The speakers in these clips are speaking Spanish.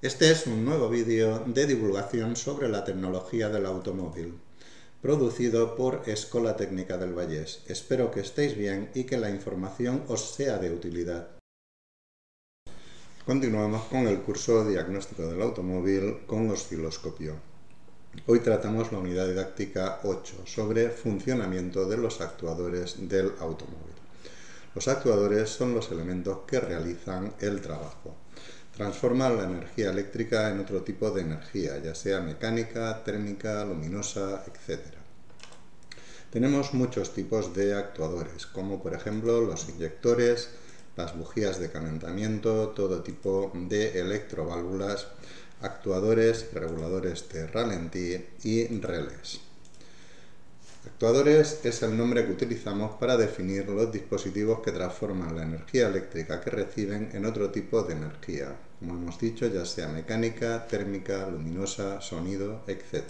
Este es un nuevo vídeo de divulgación sobre la tecnología del automóvil, producido por Escola Técnica del Vallés. Espero que estéis bien y que la información os sea de utilidad. Continuamos con el curso Diagnóstico del Automóvil con osciloscopio. Hoy tratamos la unidad didáctica 8 sobre funcionamiento de los actuadores del automóvil. Los actuadores son los elementos que realizan el trabajo. Transforman la energía eléctrica en otro tipo de energía, ya sea mecánica, térmica, luminosa, etc. Tenemos muchos tipos de actuadores, como por ejemplo los inyectores, las bujías de calentamiento, todo tipo de electroválvulas, actuadores, reguladores de ralentí y relés. Actuadores es el nombre que utilizamos para definir los dispositivos que transforman la energía eléctrica que reciben en otro tipo de energía, como hemos dicho, ya sea mecánica, térmica, luminosa, sonido, etc.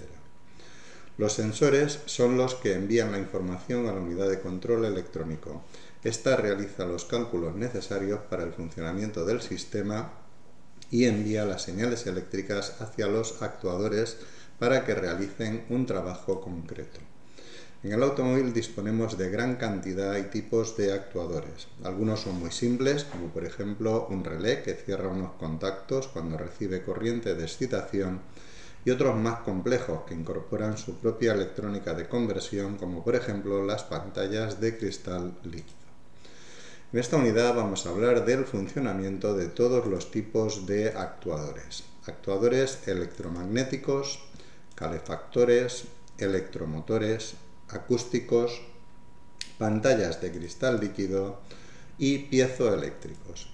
Los sensores son los que envían la información a la unidad de control electrónico. Esta realiza los cálculos necesarios para el funcionamiento del sistema y envía las señales eléctricas hacia los actuadores para que realicen un trabajo concreto. En el automóvil disponemos de gran cantidad y tipos de actuadores. Algunos son muy simples, como por ejemplo un relé que cierra unos contactos cuando recibe corriente de excitación, y otros más complejos que incorporan su propia electrónica de conversión, como por ejemplo las pantallas de cristal líquido. En esta unidad vamos a hablar del funcionamiento de todos los tipos de actuadores. Actuadores electromagnéticos, calefactores, electromotores, acústicos, pantallas de cristal líquido y piezoeléctricos.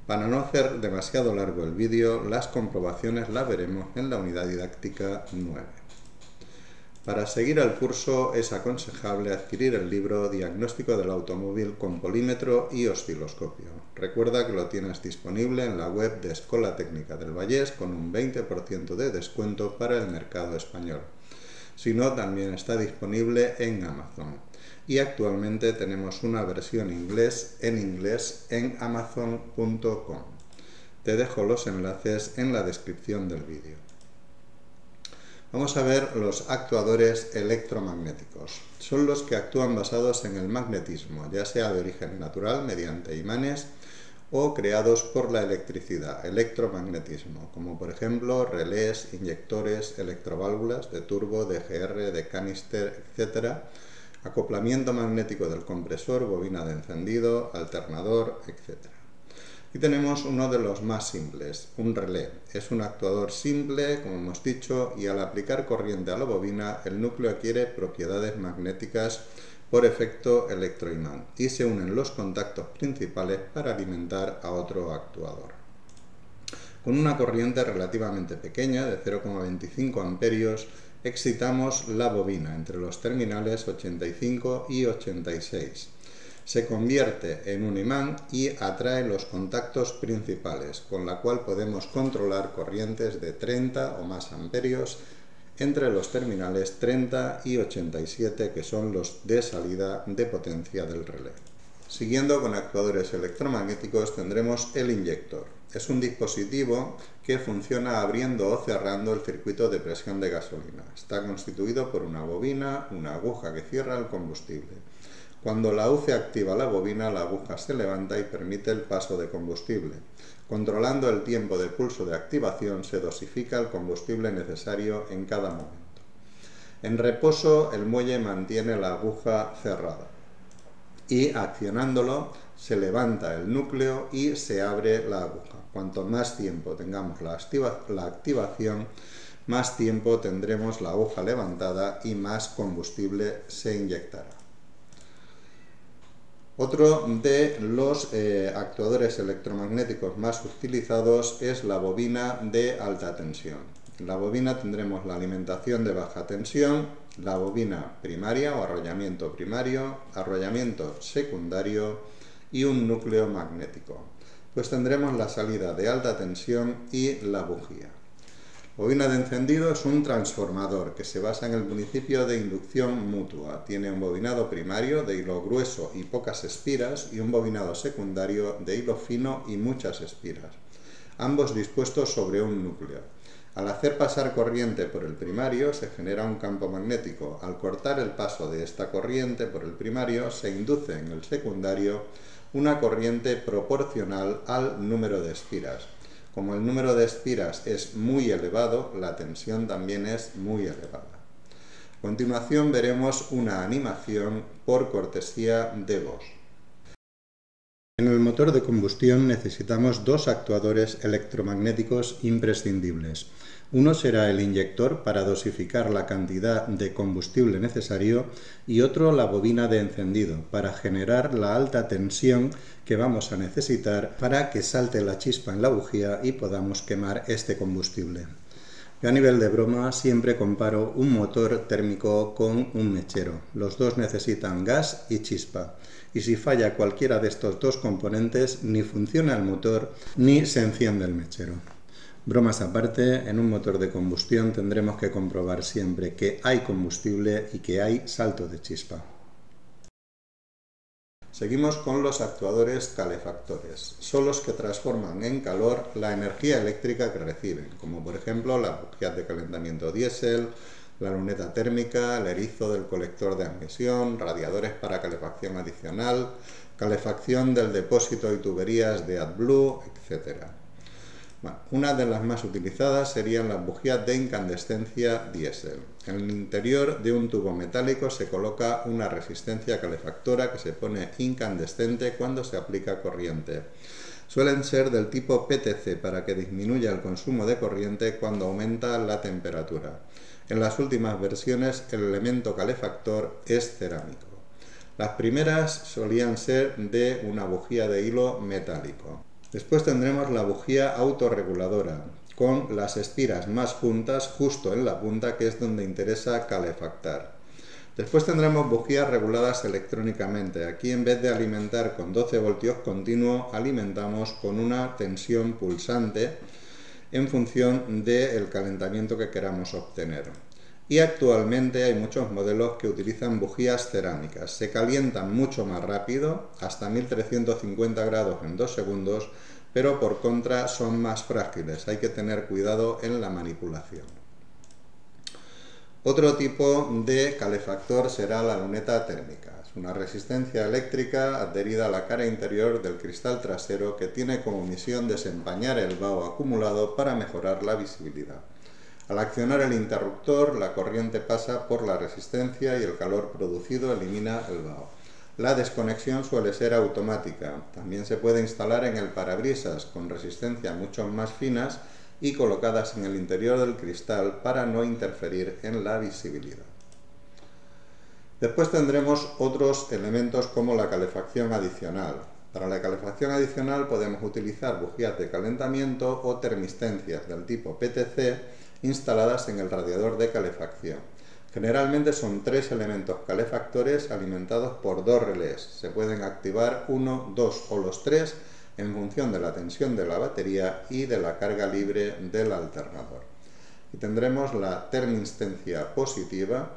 Para no hacer demasiado largo el vídeo, las comprobaciones las veremos en la unidad didáctica 9. Para seguir el curso es aconsejable adquirir el libro Diagnóstico del Automóvil con polímetro y osciloscopio. Recuerda que lo tienes disponible en la web de Escola Técnica del Vallés con un 20% de descuento para el mercado español. Si no, también está disponible en Amazon. Y actualmente tenemos una versión en inglés en amazon.com. Te dejo los enlaces en la descripción del vídeo. Vamos a ver los actuadores electromagnéticos. Son los que actúan basados en el magnetismo, ya sea de origen natural mediante imanes o creados por la electricidad, electromagnetismo, como por ejemplo relés, inyectores, electroválvulas de turbo, de GR, de canister, etc., acoplamiento magnético del compresor, bobina de encendido, alternador, etc. Y tenemos uno de los más simples, un relé. Es un actuador simple, como hemos dicho, y al aplicar corriente a la bobina, el núcleo adquiere propiedades magnéticas por efecto electroimán y se unen los contactos principales para alimentar a otro actuador. Con una corriente relativamente pequeña, de 0,25 amperios, excitamos la bobina entre los terminales 85 y 86. Se convierte en un imán y atrae los contactos principales, con la cual podemos controlar corrientes de 30 o más amperios entre los terminales 30 y 87, que son los de salida de potencia del relé. Siguiendo con actuadores electromagnéticos tendremos el inyector. Es un dispositivo que funciona abriendo o cerrando el circuito de presión de gasolina. Está constituido por una bobina, una aguja que cierra el combustible. Cuando la UCE activa la bobina, la aguja se levanta y permite el paso de combustible. Controlando el tiempo de pulso de activación, se dosifica el combustible necesario en cada momento. En reposo, el muelle mantiene la aguja cerrada y accionándolo se levanta el núcleo y se abre la aguja. Cuanto más tiempo tengamos la activación, más tiempo tendremos la aguja levantada y más combustible se inyectará. Otro de los actuadores electromagnéticos más utilizados es la bobina de alta tensión. En la bobina tendremos la alimentación de baja tensión, la bobina primaria o arrollamiento primario, arrollamiento secundario y un núcleo magnético. Pues tendremos la salida de alta tensión y la bujía. Bobina de encendido es un transformador que se basa en el principio de inducción mutua. Tiene un bobinado primario de hilo grueso y pocas espiras y un bobinado secundario de hilo fino y muchas espiras. ambos dispuestos sobre un núcleo. Al hacer pasar corriente por el primario se genera un campo magnético. Al cortar el paso de esta corriente por el primario se induce en el secundario una corriente proporcional al número de espiras. Como el número de espiras es muy elevado, la tensión también es muy elevada. A continuación veremos una animación por cortesía de Bosch. En el motor de combustión necesitamos dos actuadores electromagnéticos imprescindibles. Uno será el inyector para dosificar la cantidad de combustible necesario y otro la bobina de encendido para generar la alta tensión que vamos a necesitar para que salte la chispa en la bujía y podamos quemar este combustible. Yo a nivel de broma siempre comparo un motor térmico con un mechero. Los dos necesitan gas y chispa. Y si falla cualquiera de estos dos componentes, ni funciona el motor ni se enciende el mechero. Bromas aparte, en un motor de combustión tendremos que comprobar siempre que hay combustible y que hay salto de chispa. Seguimos con los actuadores calefactores. Son los que transforman en calor la energía eléctrica que reciben, como por ejemplo las bujías de calentamiento diésel, la luneta térmica, el erizo del colector de admisión, radiadores para calefacción adicional, calefacción del depósito y tuberías de AdBlue, etc. Bueno, una de las más utilizadas serían las bujías de incandescencia diésel. En el interior de un tubo metálico se coloca una resistencia calefactora que se pone incandescente cuando se aplica corriente. Suelen ser del tipo PTC para que disminuya el consumo de corriente cuando aumenta la temperatura. En las últimas versiones el elemento calefactor es cerámico. Las primeras solían ser de una bujía de hilo metálico. Después tendremos la bujía autorreguladora, con las espiras más juntas justo en la punta, que es donde interesa calefactar. Después tendremos bujías reguladas electrónicamente. Aquí, en vez de alimentar con 12 voltios continuo, alimentamos con una tensión pulsante en función del calentamiento que queramos obtener. Y actualmente hay muchos modelos que utilizan bujías cerámicas. Se calientan mucho más rápido, hasta 1350 grados en 2 segundos, pero por contra son más frágiles. Hay que tener cuidado en la manipulación. Otro tipo de calefactor será la luneta térmica. Es una resistencia eléctrica adherida a la cara interior del cristal trasero que tiene como misión desempañar el vaho acumulado para mejorar la visibilidad. Al accionar el interruptor, la corriente pasa por la resistencia y el calor producido elimina el vaho. La desconexión suele ser automática. También se puede instalar en el parabrisas con resistencia mucho más finas y colocadas en el interior del cristal para no interferir en la visibilidad. Después tendremos otros elementos como la calefacción adicional. Para la calefacción adicional podemos utilizar bujías de calentamiento o termistencias del tipo PTC instaladas en el radiador de calefacción. Generalmente son 3 elementos calefactores alimentados por 2 relés. Se pueden activar 1, 2 o los 3 en función de la tensión de la batería y de la carga libre del alternador. Y tendremos la termistencia positiva,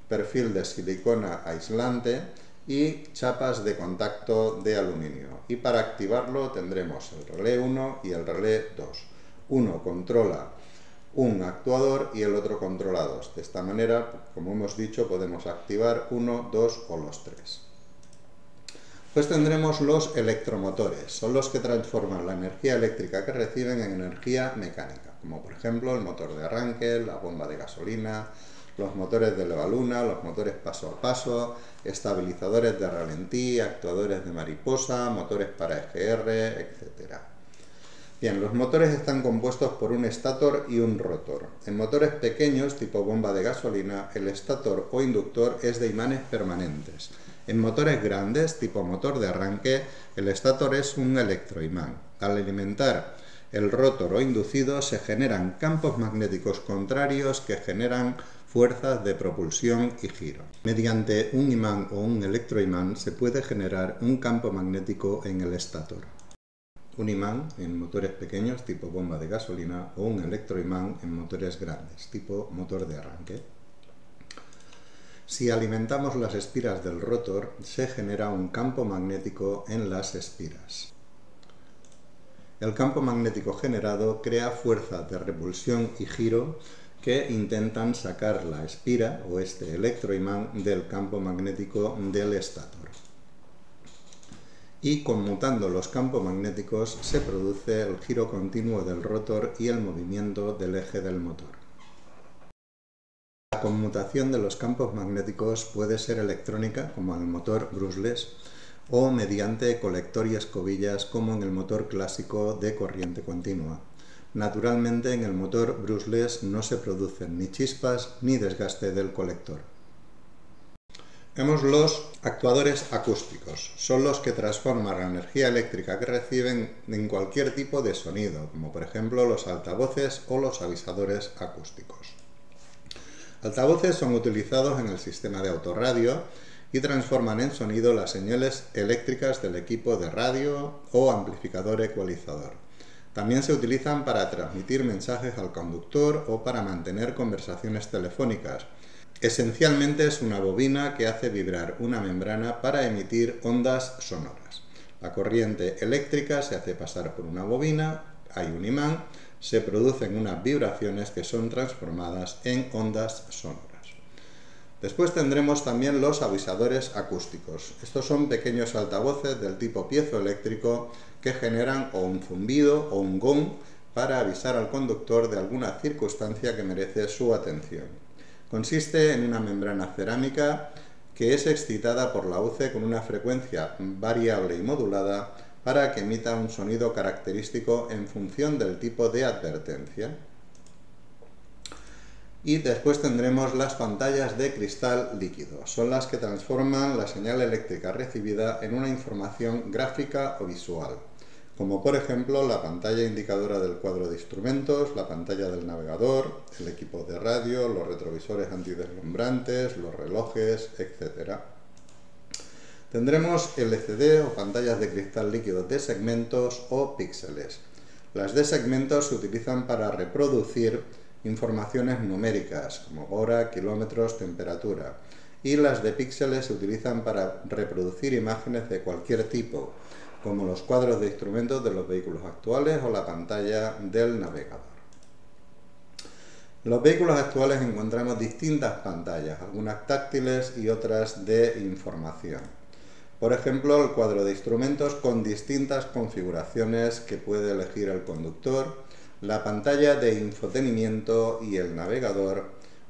perfil de silicona aislante y chapas de contacto de aluminio. Y para activarlo tendremos el relé 1 y el relé 2. Uno controla un actuador y el otro controla 2. De esta manera, como hemos dicho, podemos activar 1, 2 o los 3. Pues tendremos los electromotores. Son los que transforman la energía eléctrica que reciben en energía mecánica, como por ejemplo el motor de arranque, la bomba de gasolina, los motores de levaluna, los motores paso a paso, estabilizadores de ralentí, actuadores de mariposa, motores para EGR, etc. Bien, los motores están compuestos por un estator y un rotor. En motores pequeños, tipo bomba de gasolina, el estator o inductor es de imanes permanentes. En motores grandes, tipo motor de arranque, el estator es un electroimán. Al alimentar el rotor o inducido se generan campos magnéticos contrarios que generan fuerzas de propulsión y giro. Mediante un imán o un electroimán se puede generar un campo magnético en el estator. Un imán en motores pequeños tipo bomba de gasolina o un electroimán en motores grandes tipo motor de arranque. Si alimentamos las espiras del rotor, se genera un campo magnético en las espiras. El campo magnético generado crea fuerzas de repulsión y giro que intentan sacar la espira o este electroimán del campo magnético del estator. Y conmutando los campos magnéticos se produce el giro continuo del rotor y el movimiento del eje del motor. La conmutación de los campos magnéticos puede ser electrónica, como en el motor brushless, o mediante colector y escobillas, como en el motor clásico de corriente continua. Naturalmente, en el motor brushless no se producen ni chispas ni desgaste del colector. Vemos los actuadores acústicos. Son los que transforman la energía eléctrica que reciben en cualquier tipo de sonido, como por ejemplo los altavoces o los avisadores acústicos. Altavoces son utilizados en el sistema de autorradio y transforman en sonido las señales eléctricas del equipo de radio o amplificador ecualizador. También se utilizan para transmitir mensajes al conductor o para mantener conversaciones telefónicas. Esencialmente es una bobina que hace vibrar una membrana para emitir ondas sonoras. La corriente eléctrica se hace pasar por una bobina, hay un imán, se producen unas vibraciones que son transformadas en ondas sonoras. Después tendremos también los avisadores acústicos. Estos son pequeños altavoces del tipo piezoeléctrico que generan o un zumbido o un gong para avisar al conductor de alguna circunstancia que merece su atención. Consiste en una membrana cerámica que es excitada por la UC con una frecuencia variable y modulada para que emita un sonido característico en función del tipo de advertencia. Y después tendremos las pantallas de cristal líquido. Son las que transforman la señal eléctrica recibida en una información gráfica o visual, como por ejemplo la pantalla indicadora del cuadro de instrumentos, la pantalla del navegador, el equipo de radio, los retrovisores antideslumbrantes, los relojes, etc. Tendremos LCD o pantallas de cristal líquido de segmentos o píxeles. Las de segmentos se utilizan para reproducir informaciones numéricas como hora, kilómetros, temperatura, y las de píxeles se utilizan para reproducir imágenes de cualquier tipo, como los cuadros de instrumentos de los vehículos actuales o la pantalla del navegador. En los vehículos actuales encontramos distintas pantallas, algunas táctiles y otras de información. Por ejemplo, el cuadro de instrumentos con distintas configuraciones que puede elegir el conductor, la pantalla de infotenimiento y el navegador,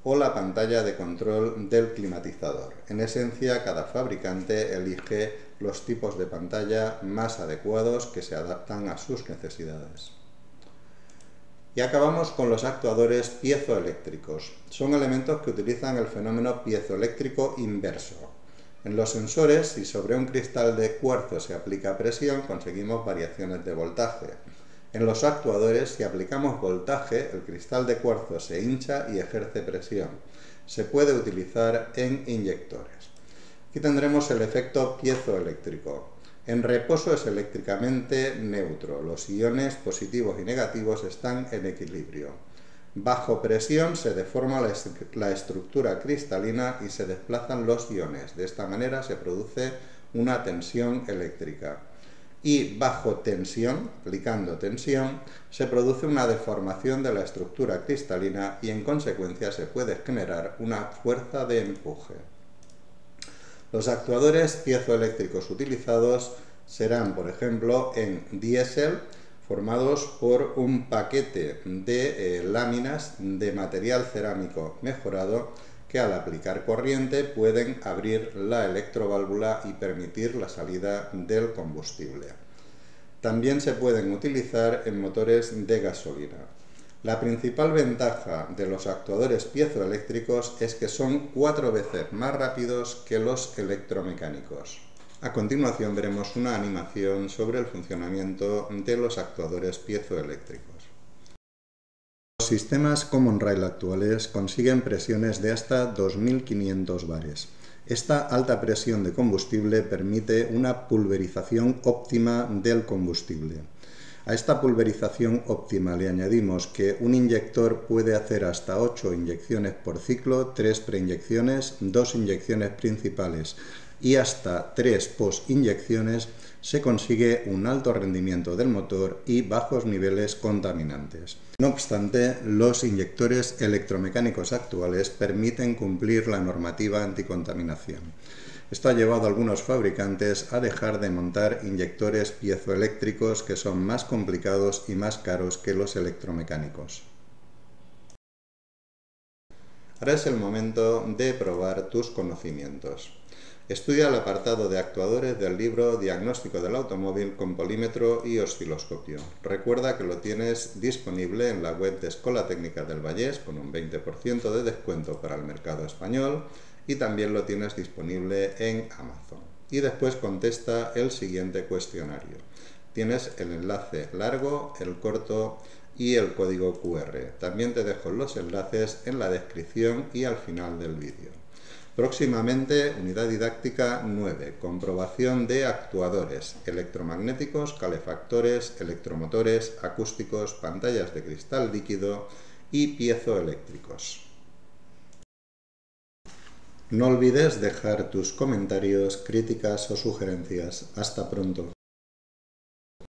o la pantalla de control del climatizador. En esencia, cada fabricante elige los tipos de pantalla más adecuados que se adaptan a sus necesidades. Y acabamos con los actuadores piezoeléctricos. Son elementos que utilizan el fenómeno piezoeléctrico inverso. En los sensores, si sobre un cristal de cuarzo se aplica presión, conseguimos variaciones de voltaje. En los actuadores, si aplicamos voltaje, el cristal de cuarzo se hincha y ejerce presión. Se puede utilizar en inyectores. Aquí tendremos el efecto piezoeléctrico. En reposo es eléctricamente neutro. Los iones positivos y negativos están en equilibrio. Bajo presión se deforma la estructura cristalina y se desplazan los iones. De esta manera se produce una tensión eléctrica. Y bajo tensión, aplicando tensión, se produce una deformación de la estructura cristalina y en consecuencia se puede generar una fuerza de empuje. Los actuadores piezoeléctricos utilizados serán, por ejemplo, en diésel, formados por un paquete de láminas de material cerámico mejorado que al aplicar corriente pueden abrir la electroválvula y permitir la salida del combustible. También se pueden utilizar en motores de gasolina. La principal ventaja de los actuadores piezoeléctricos es que son 4 veces más rápidos que los electromecánicos. A continuación veremos una animación sobre el funcionamiento de los actuadores piezoeléctricos. Los sistemas Common Rail actuales consiguen presiones de hasta 2500 bares. Esta alta presión de combustible permite una pulverización óptima del combustible. A esta pulverización óptima le añadimos que un inyector puede hacer hasta 8 inyecciones por ciclo, 3 preinyecciones, 2 inyecciones principales y hasta 3 post-inyecciones se consigue un alto rendimiento del motor y bajos niveles contaminantes. No obstante, los inyectores electromecánicos actuales permiten cumplir la normativa anticontaminación. Esto ha llevado a algunos fabricantes a dejar de montar inyectores piezoeléctricos que son más complicados y más caros que los electromecánicos. Ahora es el momento de probar tus conocimientos. Estudia el apartado de actuadores del libro Diagnóstico del automóvil con polímetro y osciloscopio. Recuerda que lo tienes disponible en la web de Escola Técnica del Vallès con un 20% de descuento para el mercado español y también lo tienes disponible en Amazon. Y después contesta el siguiente cuestionario. Tienes el enlace largo, el corto y el código QR. También te dejo los enlaces en la descripción y al final del vídeo. Próximamente, unidad didáctica 9, comprobación de actuadores electromagnéticos, calefactores, electromotores, acústicos, pantallas de cristal líquido y piezoeléctricos. No olvides dejar tus comentarios, críticas o sugerencias. Hasta pronto.